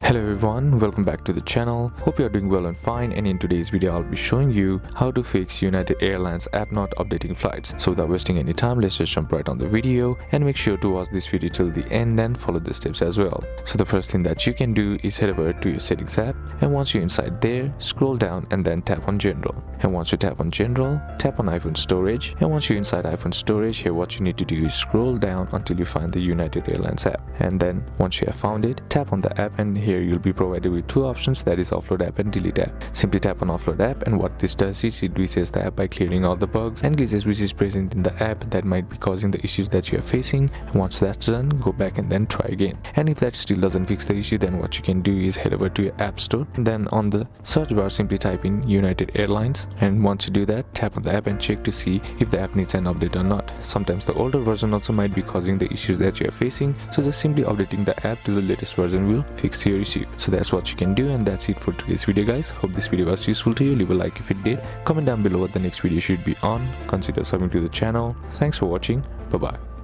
Hello everyone, welcome back to the channel. Hope you are doing well and fine, and in today's video I'll be showing you how to fix United Airlines app not updating flights. So without wasting any time, let's just jump right on the video and make sure to watch this video till the end and follow the steps as well. So the first thing that you can do is head over to your settings app, and once you're inside there, scroll down and then tap on general. And once you tap on general, tap on iPhone storage, and once you're inside iPhone storage, here what you need to do is scroll down until you find the United Airlines app. And then once you have found it, tap on the app, and here you'll be provided with two options, that is offload app and delete app. Simply tap on offload app, and what this does is it resets the app by clearing all the bugs and glitches which is present in the app that might be causing the issues that you are facing. And once that's done, go back and then try again. And if that still doesn't fix the issue, then what you can do is head over to your app store, and then on the search bar simply type in United Airlines, and once you do that, tap on the app and check to see if the app needs an update or not. Sometimes the older version also might be causing the issues that you are facing, so just simply updating the app to the latest version will fix your issue. So that's what you can do, and that's it for today's video guys. Hope this video was useful to you. Leave a like if it did, comment down below what the next video should be on, consider subbing to the channel. Thanks for watching, bye bye.